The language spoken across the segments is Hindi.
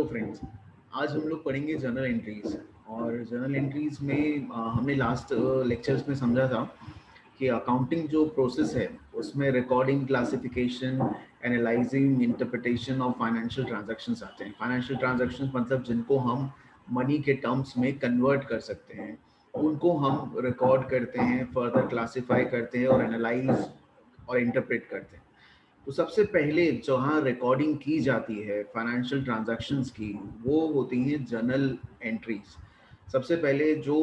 Hello friends. आज हम लोग पढ़ेंगे जर्नल एंट्रीज। और जर्नल एंट्रीज में हमने लास्ट लेक्चर्स में समझा था कि अकाउंटिंग जो प्रोसेस है उसमें recording, classification, analysing, interpretation of financial transactions आते हैं। फाइनेंशियल ट्रांजैक्शंस मतलब जिनको हम मनी के टर्म्स में कन्वर्ट कर सकते हैं, उनको हम रिकॉर्ड करते हैं, फर्दर क्लासीफाई करते हैं और एनालाइज और इंटरप्रेट करते हैं। तो सबसे पहले जहाँ रिकॉर्डिंग की जाती है फाइनेंशियल ट्रांजैक्शंस की, वो होती हैं जर्नल एंट्रीज। सबसे पहले जो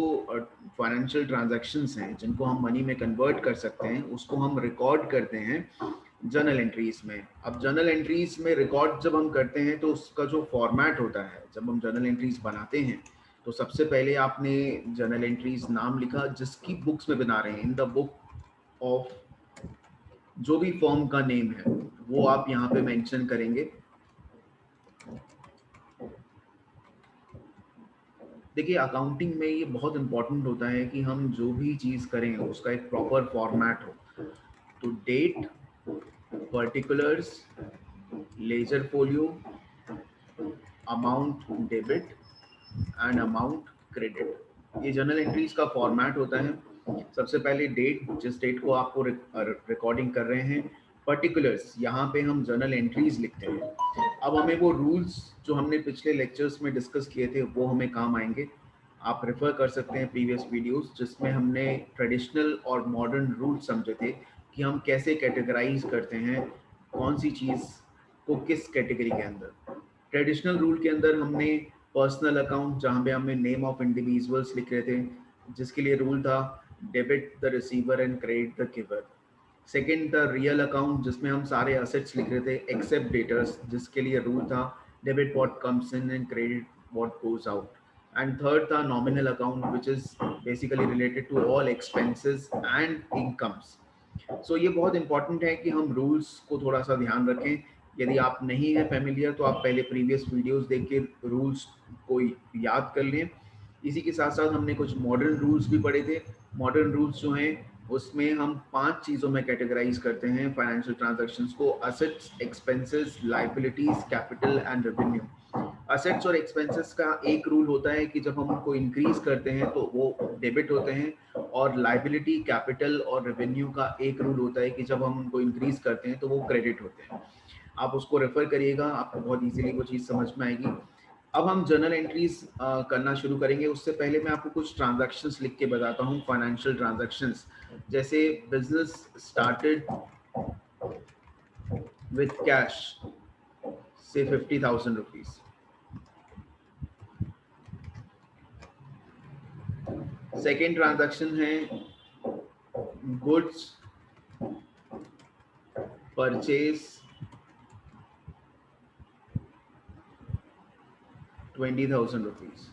फाइनेंशियल ट्रांजैक्शंस हैं जिनको हम मनी में कन्वर्ट कर सकते हैं, उसको हम रिकॉर्ड करते हैं जर्नल एंट्रीज में। अब जर्नल एंट्रीज में रिकॉर्ड जब हम करते हैं तो उसका जो फॉर्मेट होता है, जब हम जर्नल एंट्रीज बनाते हैं तो सबसे पहले आपने जर्नल एंट्रीज नाम लिखा जिसकी बुक्स में बना रहे हैं, इन द बुक ऑफ जो भी फॉर्म का नेम है वो आप यहाँ पे मेंशन करेंगे। देखिए, अकाउंटिंग में ये बहुत इंपॉर्टेंट होता है कि हम जो भी चीज़ करें उसका एक प्रॉपर फॉर्मेट हो। तो date, particulars, ledger folio, amount debit and amount credit, ये जर्नल एंट्रीज का फॉर्मेट होता है। सबसे पहले डेट, जिस डेट को आपको रिकॉर्डिंग कर रहे हैं। पर्टिकुलर्स, यहाँ पे हम जर्नल एंट्रीज लिखते हैं। अब हमें वो रूल्स जो हमने पिछले लेक्चर्स में डिस्कस किए थे वो हमें काम आएंगे। आप रेफर कर सकते हैं प्रीवियस वीडियोस जिसमें हमने ट्रेडिशनल और मॉडर्न रूल्स समझे थे कि हम कैसे कैटेगराइज करते हैं कौन सी चीज़ को किस कैटेगरी के अंदर। ट्रेडिशनल रूल के अंदर हमने पर्सनल अकाउंट, जहाँ पे हमने नेम ऑफ इंडिविजुअल्स लिख रहे थे, जिसके लिए रूल था debit the receiver and credit the giver. Second था रियल अकाउंट, जिसमें हम सारे असेट्स लिख रहे थे एक्सेप्ट डेटर्स, जिसके लिए रूल था debit what comes in and credit what goes out. And third था nominal account, which is basically related to all expenses and incomes. So ये बहुत इंपॉर्टेंट है कि हम रूल्स को थोड़ा सा ध्यान रखें। यदि आप नहीं है फेमिलियर तो आप पहले प्रीवियस वीडियोस देख के रूल्स को याद कर लें। इसी के साथ साथ हमने कुछ मॉडर्न रूल्स भी पढ़े थे। मॉडर्न रूल्स जो हैं उसमें हम 5 चीज़ों में कैटेगराइज करते हैं फाइनेंशियल ट्रांजैक्शंस को: assets, expenses, liabilities, capital and revenue. Assets और एक्सपेंसेस का एक रूल होता है कि जब हम उनको इंक्रीज करते हैं तो वो डेबिट होते हैं, और लाइबिलिटी, कैपिटल और रेवेन्यू का एक रूल होता है कि जब हम उनको इंक्रीज करते हैं तो वो क्रेडिट होते हैं। आप उसको रेफर करिएगा, आपको बहुत इजीली वो चीज़ समझ में आएगी। अब हम जर्नल एंट्रीज करना शुरू करेंगे। उससे पहले मैं आपको कुछ ट्रांजैक्शंस लिख के बताता हूँ, फाइनेंशियल ट्रांजैक्शंस। जैसे बिजनेस स्टार्टेड विथ कैश से 50,000 रुपीज। सेकेंड ट्रांजैक्शन है goods purchase 20,000 rupees.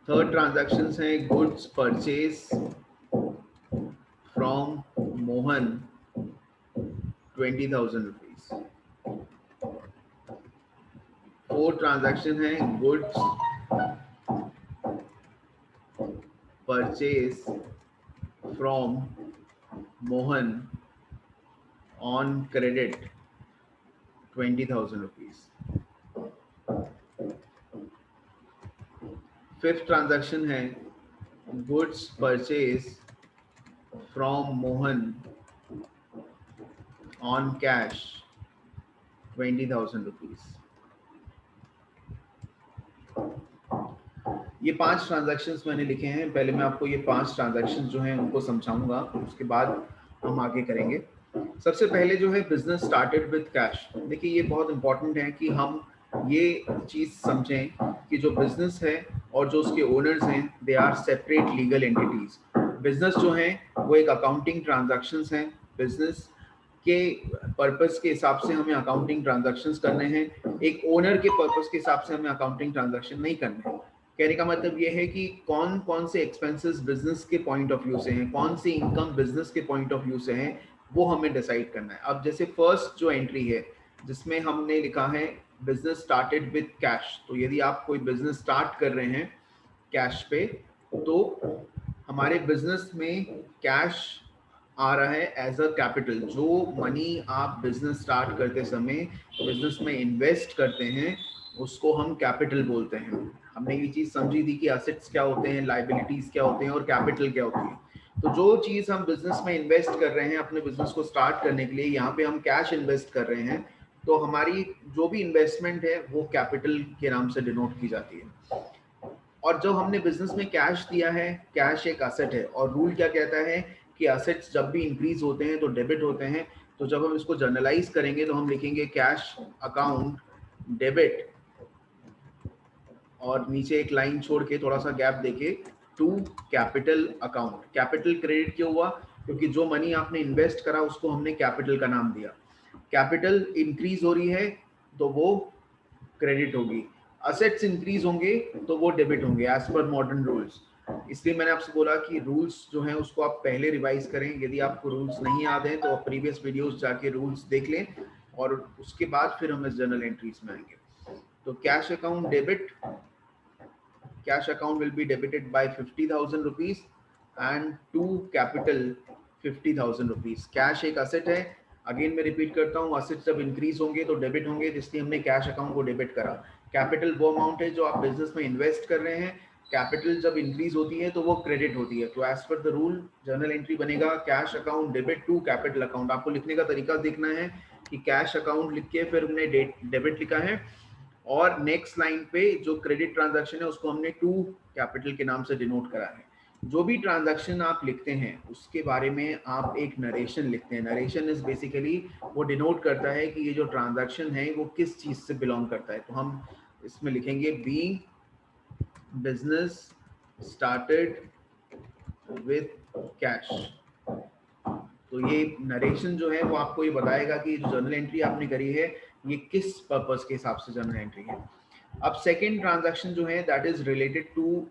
Third transaction है goods purchase from Mohan 20,000 rupees. Fourth transaction है goods purchase from Mohan on credit 20,000 rupees. Fifth transaction है goods purchase from Mohan on cash 20,000 rupees. ये 5 ट्रांजैक्शंस मैंने लिखे हैं। पहले मैं आपको ये 5 ट्रांजैक्शंस जो हैं उनको समझाऊंगा, उसके बाद हम आगे करेंगे। सबसे पहले जो है बिजनेस स्टार्टेड विद कैश। देखिए, ये बहुत इंपॉर्टेंट है कि हम ये चीज़ समझें कि जो बिजनेस है और जो उसके ओनर्स हैं, they are separate legal entities. Business जो है वो एक अकाउंटिंग ट्रांजैक्शंस हैं। बिजनेस के पर्पस के हिसाब से हमें अकाउंटिंग ट्रांजैक्शंस करने हैं, एक ओनर के पर्पस के हिसाब से हमें अकाउंटिंग ट्रांजैक्शन नहीं करने हैं। कहने का मतलब ये है कि कौन कौन से एक्सपेंसेस बिजनेस के पॉइंट ऑफ व्यू से हैं, कौन सी इनकम बिजनेस के पॉइंट ऑफ व्यू से हैं, वो हमें डिसाइड करना है। अब जैसे फर्स्ट जो एंट्री है जिसमें हमने लिखा है बिजनेस स्टार्टेड विद कैश, तो यदि आप कोई बिजनेस स्टार्ट कर रहे हैं कैश पे, तो हमारे बिजनेस में कैश आ रहा है एज अ कैपिटल। जो मनी आप बिजनेस स्टार्ट करते समय बिजनेस में इन्वेस्ट करते हैं उसको हम कैपिटल बोलते हैं। हमने ये चीज समझी थी कि असेट्स क्या होते हैं, लाइबिलिटीज क्या होते हैं और कैपिटल क्या होती है। तो जो चीज हम बिजनेस में इन्वेस्ट कर रहे हैं अपने बिजनेस को स्टार्ट करने के लिए, यहाँ पे हम कैश इन्वेस्ट कर रहे हैं, तो हमारी जो भी इन्वेस्टमेंट है वो कैपिटल के नाम से डिनोट की जाती है। और जब हमने बिजनेस में कैश दिया है, कैश एक असेट है और रूल क्या कहता है कि असेट्स जब भी इंक्रीज होते हैं तो डेबिट होते हैं। तो जब हम इसको जर्नलाइज करेंगे तो हम लिखेंगे कैश अकाउंट डेबिट और नीचे एक लाइन छोड़ के थोड़ा सा गैप देके to capital account. Capital credit क्यों हुआ? क्योंकि जो मनी आपने इन्वेस्ट करा उसको हमने कैपिटल का नाम दिया। कैपिटल इंक्रीज हो रही है तो वो क्रेडिट होगी, असेट्स इंक्रीज होंगे तो वो डेबिट होंगे एज पर मॉडर्न रूल्स। इसलिए मैंने आपसे बोला कि रूल्स जो हैं उसको आप पहले रिवाइज करें। यदि आपको रूल्स नहीं याद हैं तो आप प्रीवियस वीडियोस जाके रूल्स देख लें और उसके बाद फिर हम इस जर्नल एंट्रीज में आएंगे। तो cash account debit, cash account will be debited by 50,000 rupees and to capital 50,000 rupees। Cash एक असेट है, अगेन मैं रिपीट करता हूँ, असेट जब इंक्रीज होंगे तो डेबिट होंगे, इसलिए हमने कैश अकाउंट को डेबिट करा। कैपिटल वो अमाउंट है जो आप बिजनेस में इन्वेस्ट कर रहे हैं, कैपिटल जब इंक्रीज होती है तो वो क्रेडिट होती है। तो as per the rule journal entry बनेगा cash account debit to capital account. आपको लिखने का तरीका देखना है कि कैश अकाउंट लिख के फिर हमने डेबिट लिखा है और नेक्स्ट लाइन पे जो क्रेडिट ट्रांजैक्शन है उसको हमने टू कैपिटल के नाम से डिनोट करा है। जो भी ट्रांजैक्शन आप लिखते हैं उसके बारे में आप एक नरेशन लिखते हैं। नरेशन इज बेसिकली वो डिनोट करता है कि ये जो ट्रांजैक्शन है वो किस चीज से बिलोंग करता है। तो हम इसमें लिखेंगे being business started with cash. तो ये नरेशन जो है वो आपको ये बताएगा कि जो जर्नल एंट्री आपने करी है ये किस पर्पस के हिसाब से जर्नल एंट्री है। अब सेकेंड ट्रांजैक्शन जो है that is related to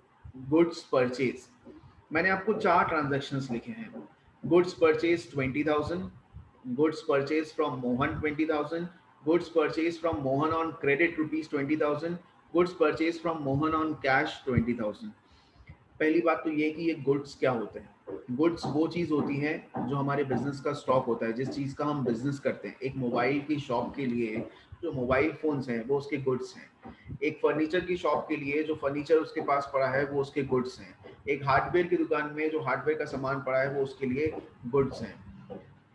goods purchase. मैंने आपको 4 ट्रांजैक्शंस लिखे हैं। Goods purchase 20,000, goods purchase from Mohan 20,000, goods purchase from Mohan on credit rupees 20,000, goods purchase from Mohan on cash 20,000। पहली बात तो ये कि ये गुड्स क्या होते हैं। गुड्स वो चीज होती है जो हमारे बिजनेस का स्टॉक होता है, जिस चीज का हम बिजनेस करते हैं। एक मोबाइल की शॉप के लिए जो मोबाइल फोन्स हैं वो उसके गुड्स हैं। एक फर्नीचर की शॉप के लिए जो फर्नीचर उसके पास पड़ा है वो उसके गुड्स हैं। एक हार्डवेयर की दुकान में जो हार्डवेयर का सामान पड़ा है वो उसके लिए गुड्स हैं।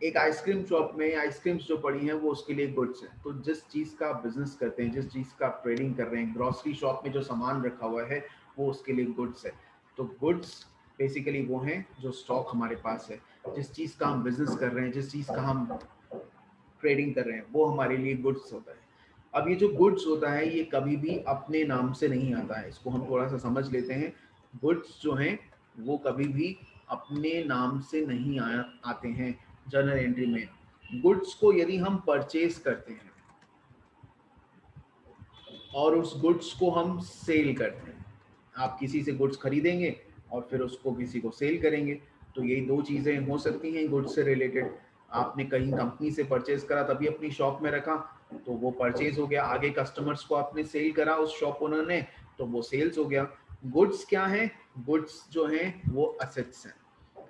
एक आइसक्रीम शॉप में आइसक्रीम्स जो पड़ी हैं वो उसके लिए गुड्स हैं। तो जिस चीज़ का आप बिजनेस करते हैं, जिस चीज़ का आप ट्रेडिंग कर रहे हैं, ग्रोसरी शॉप में जो सामान रखा हुआ है वो उसके लिए गुड्स है। तो गुड्स बेसिकली वो हैं जो स्टॉक हमारे पास है। जिस चीज़ का हम बिजनेस कर रहे हैं, जिस चीज़ का हम ट्रेडिंग कर रहे हैं वो हमारे लिए गुड्स होता है। अब ये जो गुड्स होता है ये कभी भी अपने नाम से नहीं आता है, इसको हम थोड़ा सा समझ लेते हैं। गुड्स जो हैं वो कभी भी अपने नाम से नहीं आते हैं जर्नल एंट्री में। गुड्स को यदि हम परचेज करते हैं और उस गुड्स को हम सेल करते हैं, आप किसी से गुड्स खरीदेंगे और फिर उसको किसी को सेल करेंगे, तो यही दो चीज़ें हो सकती हैं गुड्स से रिलेटेड। आपने कहीं कंपनी से परचेज करा तभी अपनी शॉप में रखा तो वो परचेज हो गया, आगे कस्टमर्स को आपने सेल करा उस शॉप ओनर ने तो वो सेल्स हो गया। गुड्स क्या है? गुड्स जो हैं वो असेट्स हैं।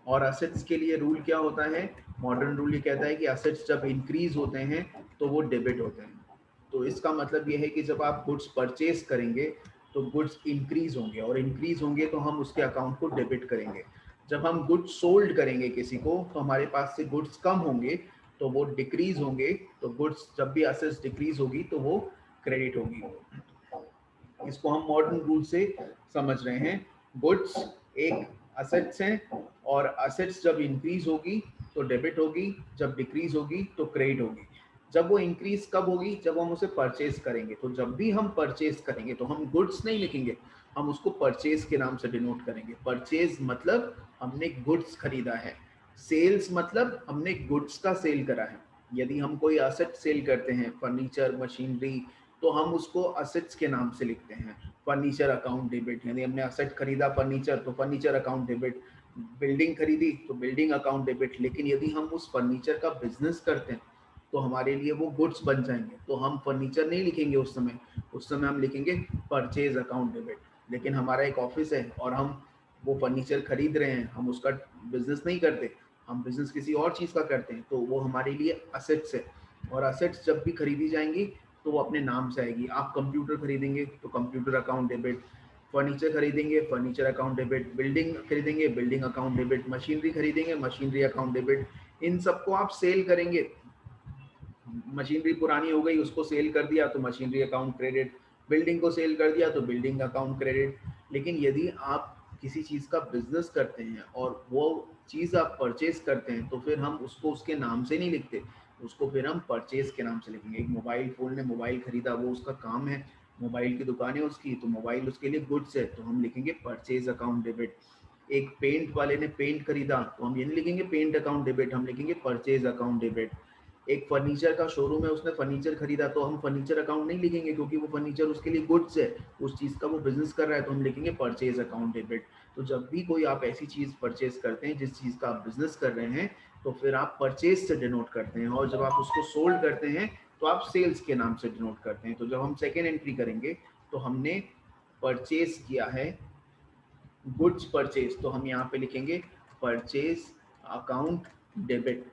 और असेट्स के लिए रूल क्या होता है? मॉडर्न रूल ये कहता है कि असेट्स जब इंक्रीज होते हैं तो वो डेबिट होते हैं। तो इसका मतलब ये है कि जब आप गुड्स परचेज करेंगे तो गुड्स इंक्रीज होंगे और इंक्रीज होंगे तो हम उसके अकाउंट को डेबिट करेंगे। जब हम गुड्स सोल्ड करेंगे किसी को तो हमारे पास से गुड्स कम होंगे तो वो डिक्रीज होंगे। तो गुड्स जब भी असेट्स डिक्रीज होगी तो वो क्रेडिट होगी। इसको हम मॉडर्न रूल से समझ रहे हैं। गुड्स एक असेट्स हैं और असेट्स जब इंक्रीज होगी तो डेबिट होगी, जब डिक्रीज होगी तो क्रेडिट होगी। जब वो इंक्रीज कब होगी? जब हम उसे परचेज करेंगे। तो जब भी हम परचेज करेंगे तो हम गुड्स नहीं लिखेंगे, हम उसको परचेज के नाम से डिनोट करेंगे। परचेज मतलब हमने गुड्स खरीदा है, सेल्स मतलब हमने गुड्स का सेल करा है। यदि हम कोई असेट सेल करते हैं, फर्नीचर, मशीनरी, तो हम उसको असेट्स के नाम से लिखते हैं। फर्नीचर अकाउंट डेबिट, यानी हमने असेट खरीदा फर्नीचर तो फर्नीचर अकाउंट डेबिट, बिल्डिंग खरीदी तो बिल्डिंग अकाउंट डेबिट। लेकिन यदि हम उस फर्नीचर का बिजनेस करते हैं तो हमारे लिए वो गुड्स बन जाएंगे, तो हम फर्नीचर नहीं लिखेंगे उस समय हम लिखेंगे परचेज अकाउंट डेबिट। लेकिन हमारा एक ऑफिस है और हम वो फर्नीचर खरीद रहे हैं, हम उसका बिजनेस नहीं करते, हम बिजनेस किसी और चीज़ का करते हैं तो वो हमारे लिए असेट्स है, और असेट्स जब भी खरीदी जाएंगी तो वो अपने नाम से आएगी। आप कंप्यूटर खरीदेंगे तो कंप्यूटर अकाउंट डेबिट, फर्नीचर खरीदेंगे फर्नीचर अकाउंट डेबिट, बिल्डिंग खरीदेंगे बिल्डिंग अकाउंट डेबिट, मशीनरी खरीदेंगे मशीनरी अकाउंट डेबिट। इन सबको आप सेल करेंगे, मशीनरी पुरानी हो गई उसको सेल कर दिया तो मशीनरी अकाउंट क्रेडिट, बिल्डिंग को सेल कर दिया तो बिल्डिंग अकाउंट क्रेडिट। लेकिन यदि आप किसी चीज़ का बिजनेस करते हैं और वो चीज़ आप परचेज करते हैं तो फिर हम उसको उसके नाम से नहीं लिखते, उसको फिर हम परचेज के नाम से लिखेंगे। एक मोबाइल फ़ोन ने मोबाइल खरीदा, वो उसका काम है, मोबाइल की दुकान है उसकी, तो मोबाइल उसके लिए गुड्स है, तो हम लिखेंगे परचेज अकाउंट डेबिट। एक पेंट वाले ने पेंट खरीदा तो हम ये नहीं लिखेंगे पेंट अकाउंट डेबिट, हम लिखेंगे परचेज अकाउंट डेबिट। एक फर्नीचर का शोरूम है, उसने फर्नीचर खरीदा तो हम फर्नीचर अकाउंट नहीं लिखेंगे क्योंकि वो फर्नीचर उसके लिए गुड्स है, उस चीज़ का वो बिजनेस कर रहा है, तो हम लिखेंगे परचेज अकाउंट डेबिट। तो जब भी कोई आप ऐसी चीज़ परचेज करते हैं जिस चीज़ का आप बिजनेस कर रहे हैं तो फिर आप परचेज से डिनोट करते हैं, और जब आप उसको सोल्ड करते हैं तो आप सेल्स के नाम से डिनोट करते हैं। तो जब हम सेकेंड एंट्री करेंगे तो हमने परचेज किया है गुड्स परचेज, तो हम यहाँ पे लिखेंगे परचेज अकाउंट डेबिट।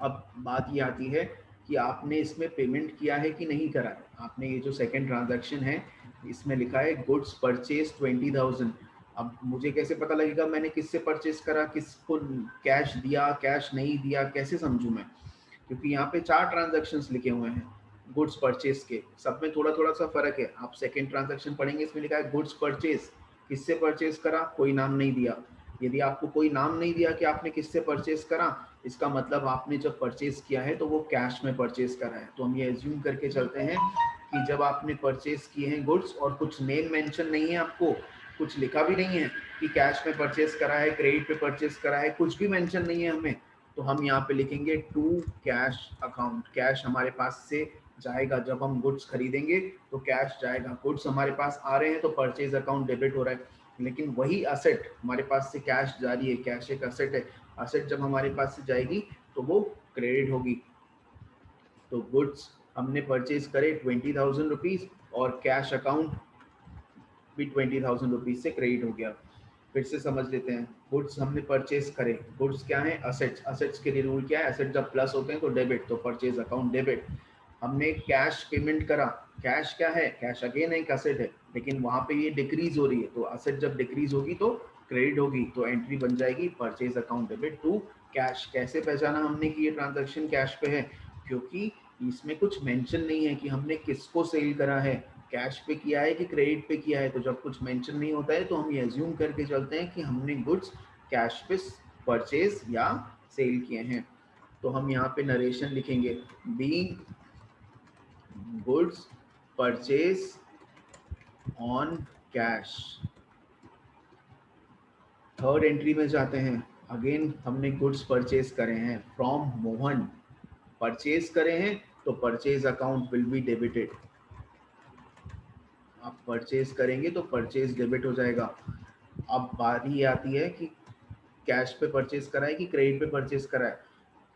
अब बात ये आती है कि आपने इसमें पेमेंट किया है कि नहीं करा है। आपने ये जो सेकंड ट्रांजैक्शन है इसमें लिखा है गुड्स परचेज 20,000। अब मुझे कैसे पता लगेगा मैंने किससे परचेज करा, किसको कैश दिया कैश नहीं दिया, कैसे समझूं मैं? क्योंकि यहाँ पे 4 ट्रांजैक्शंस लिखे हुए हैं गुड्स परचेज के, सब में थोड़ा थोड़ा सा फर्क है। आप सेकंड ट्रांजैक्शन पढ़ेंगे, इसमें लिखा है गुड्स परचेज, किससे परचेज करा, कोई नाम नहीं दिया। यदि आपको कोई नाम नहीं दिया कि आपने किससे परचेज करा, इसका मतलब आपने जब परचेज किया है तो वो कैश में परचेज करा है। तो हम ये एज्यूम करके चलते हैं कि जब आपने परचेज किए हैं गुड्स और कुछ नेम मेंशन नहीं है, आपको कुछ लिखा भी नहीं है कि कैश में परचेज करा है क्रेडिट पे परचेज करा है, कुछ भी मेंशन नहीं है हमें, तो हम यहाँ पे लिखेंगे टू कैश अकाउंट। कैश हमारे पास से जाएगा, जब हम गुड्स खरीदेंगे तो कैश जाएगा, गुड्स हमारे पास आ रहे हैं तो परचेज अकाउंट डेबिट हो रहा है। लेकिन वही असेट हमारे पास से कैश जा रही है, कैश एक असेट है, असेट जब हमारे पास से जाएगी तो वो क्रेडिट होगी। तो गुड्स हमने परचेज करे 20,000 रुपीज और कैश अकाउंट भी 20,000 रुपीज से क्रेडिट हो गया। फिर से समझ लेते हैं, गुड्स हमने परचेज करे, गुड्स क्या है, असेट्स, असेट्स के लिए रूल क्या है, असेट जब प्लस होते हैं तो डेबिट, तो परचेज अकाउंट डेबिट। हमने कैश पेमेंट करा, कैश क्या है, कैश अगेन एक असेट है, लेकिन वहां पे ये डिक्रीज हो रही है, तो असेट जब डिक्रीज होगी तो क्रेडिट होगी, तो एंट्री बन जाएगी purchase account debit to cash. कैसे पहचाना हमने कि ये ट्रांजैक्शन कैश पे है, क्योंकि इसमें कुछ मेंशन नहीं है कि हमने किसको सेल करा है, कैश पे किया है कि क्रेडिट पे किया है। तो जब कुछ मेंशन नहीं होता है तो हम ये अज्यूम करके चलते हैं कि हमने गुड्स कैश पे परचेज या सेल किए हैं। तो हम यहाँ पे नरेशन लिखेंगे, being goods purchase on cash. Third entry में जाते हैं, अगेन हमने गुड्स परचेज करे हैं फ्रॉम मोहन, परचेज करे हैं तो purchase account will be debited. आप परचेज करेंगे तो परचेज डेबिट हो जाएगा। अब बारी आती है कि कैश पे परचेज करा है कि क्रेडिट पे परचेज करा है।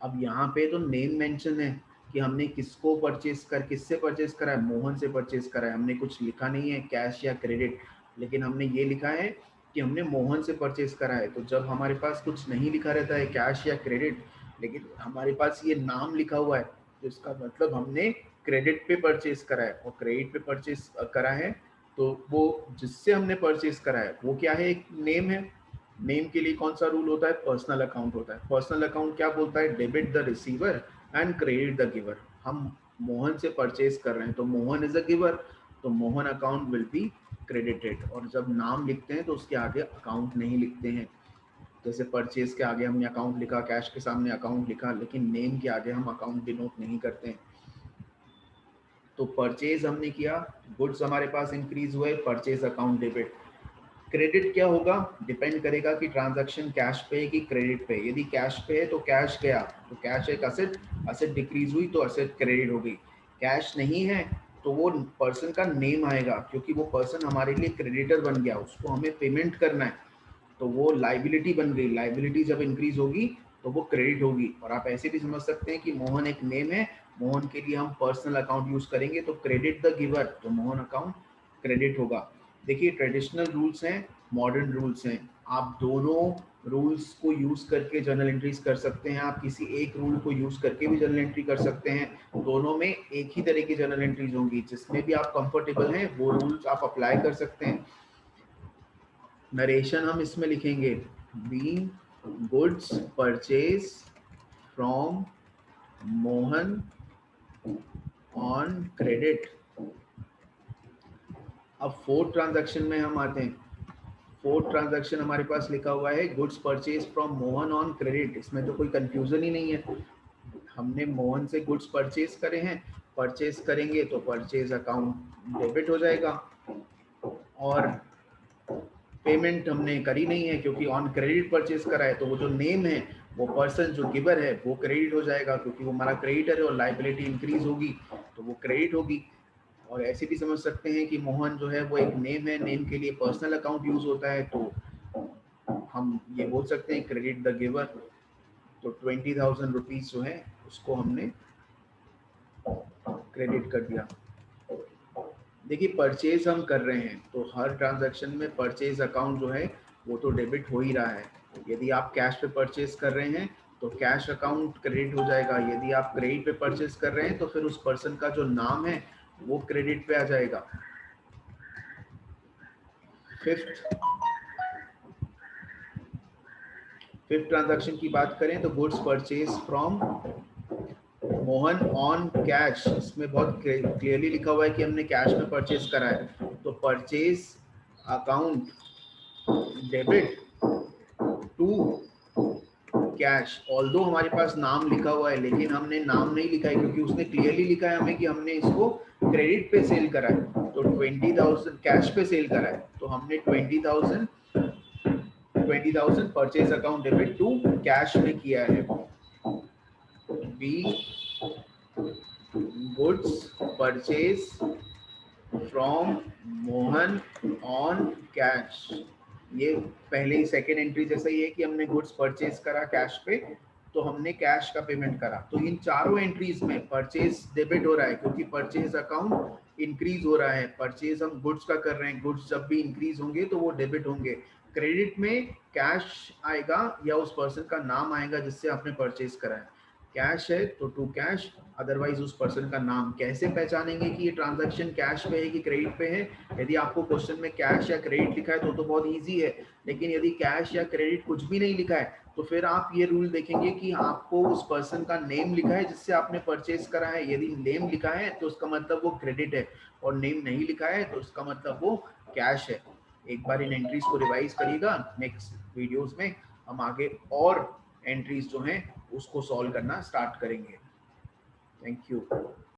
अब यहाँ पे तो नेम मेंशन है कि हमने किसको परचेज कर, किससे परचेज करा है, मोहन से परचेज करा है। हमने कुछ लिखा नहीं है कैश या क्रेडिट, लेकिन हमने ये लिखा है कि हमने मोहन से परचेज करा है। तो जब हमारे पास कुछ नहीं लिखा रहता है कैश या क्रेडिट, लेकिन हमारे पास ये नाम लिखा हुआ है, तो इसका मतलब हमने क्रेडिट पे परचेज करा है, और क्रेडिट पे परचेज करा है तो वो जिससे हमने परचेज करा है वो क्या है, एक नेम है। नेम के लिए कौन सा रूल होता है, पर्सनल अकाउंट होता है। पर्सनल अकाउंट क्या बोलता है, debit the receiver and credit the giver. हम मोहन से परचेज कर रहे हैं तो मोहन इज अ गिवर, तो Mohan account will be credited. और जब नाम लिखते हैं तो उसके आगे अकाउंट नहीं लिखते हैं, जैसे परचेज के आगे हमने अकाउंट लिखा, कैश के सामने अकाउंट लिखा, लेकिन नेम के आगे हम अकाउंट डिनोट नहीं करते हैं। तो परचेज हमने किया, गुड्स हमारे पास इंक्रीज हुए, परचेज अकाउंट डेबिट। क्रेडिट क्या होगा, डिपेंड करेगा कि ट्रांजैक्शन कैश पे है कि क्रेडिट पे। यदि कैश पे है तो कैश गया, तो कैश एक असेट, असेट डिक्रीज हुई तो असेट क्रेडिट हो गई। कैश नहीं है तो वो पर्सन का नेम आएगा, क्योंकि वो पर्सन हमारे लिए क्रेडिटर बन गया, उसको हमें पेमेंट करना है, तो वो लाइबिलिटी बन गई। लाइबिलिटी जब इंक्रीज होगी तो वो क्रेडिट होगी। और आप ऐसे भी समझ सकते हैं कि मोहन एक नेम है, मोहन के लिए हम पर्सनल अकाउंट यूज करेंगे तो क्रेडिट द गिवर, तो मोहन अकाउंट क्रेडिट होगा। देखिए ट्रेडिशनल रूल्स हैं, मॉडर्न रूल्स हैं, आप दोनों रूल्स को यूज करके जर्नल एंट्रीज कर सकते हैं, आप किसी एक रूल को यूज करके भी जर्नल एंट्री कर सकते हैं। दोनों में एक ही तरह की जर्नल एंट्रीज होंगी, जिसमें भी आप कंफर्टेबल हैं वो रूल्स आप अप्लाई कर सकते हैं। नरेशन हम इसमें लिखेंगे being goods purchase from Mohan on credit. अब फोर्थ ट्रांजैक्शन में हम आते हैं। फोर्थ ट्रांजैक्शन हमारे पास लिखा हुआ है goods purchase from Mohan on credit. इसमें तो कोई कंफ्यूजन ही नहीं है, हमने मोहन से गुड्स परचेज करे हैं, परचेज करेंगे तो परचेज अकाउंट डेबिट हो जाएगा, और पेमेंट हमने करी नहीं है क्योंकि ऑन क्रेडिट परचेज करा है, तो वो जो नेम है वो पर्सन जो गिवर है वो क्रेडिट हो जाएगा, क्योंकि वो हमारा क्रेडिटर है और लाइबिलिटी इंक्रीज होगी तो वो क्रेडिट होगी। और ऐसे भी समझ सकते हैं कि मोहन जो है वो एक नेम है, नेम के लिए पर्सनल अकाउंट यूज होता है, तो हम ये बोल सकते हैं क्रेडिट द गिवर। तो 20,000 रुपीज जो है उसको हमने क्रेडिट कर दिया। देखिए परचेज हम कर रहे हैं तो हर ट्रांजैक्शन में परचेज अकाउंट जो है वो तो डेबिट हो ही रहा है। यदि आप कैश पे परचेज कर रहे हैं तो कैश अकाउंट क्रेडिट हो जाएगा, यदि आप क्रेडिट पे परचेज कर रहे हैं तो फिर उस पर्सन का जो नाम है वो क्रेडिट पे आ जाएगा। फिफ्थ ट्रांजैक्शन की बात करें तो goods purchase from Mohan on cash. इसमें बहुत क्लियरली लिखा हुआ है कि हमने कैश में परचेज करा है, तो purchase account debit to cash. Although हमारे पास नाम लिखा हुआ है लेकिन हमने नाम नहीं लिखा है क्योंकि उसने क्लियरली लिखा है हमें कि हमने इसको क्रेडिट पे सेल करा है, तो 20,000 कैश पे सेल करा है, तो हमने 20,000 purchase account debit to cash में किया है। B goods purchase from Mohan on cash. ये पहले ही सेकेंड एंट्री जैसा ही है कि हमने गुड्स परचेज करा कैश पे, तो हमने कैश का पेमेंट करा। तो इन चारों एंट्रीज में परचेज डेबिट हो रहा है क्योंकि परचेज अकाउंट इंक्रीज हो रहा है। परचेज हम गुड्स का कर रहे हैं, गुड्स जब भी इंक्रीज होंगे तो वो डेबिट होंगे। क्रेडिट में कैश आएगा या उस पर्सन का नाम आएगा जिससे आपने परचेज करा है। कैश है तो टू कैश, अदरवाइज उस पर्सन का नाम। कैसे पहचानेंगे कि ये ट्रांजैक्शन कैश पे है कि क्रेडिट पे है? यदि आपको क्वेश्चन में कैश या क्रेडिट लिखा है तो बहुत इजी है, लेकिन यदि कैश या क्रेडिट कुछ भी नहीं लिखा है तो फिर आप ये रूल देखेंगे कि आपको उस पर्सन का नेम लिखा है जिससे आपने परचेज करा है। यदि नेम लिखा है तो उसका मतलब वो क्रेडिट है, और नेम नहीं लिखा है तो उसका मतलब वो कैश है। एक बार इन एंट्रीज को रिवाइज करिएगा, नेक्स्ट वीडियोस में हम आगे और एंट्रीज जो हैं उसको सॉल्व करना स्टार्ट करेंगे। Thank you.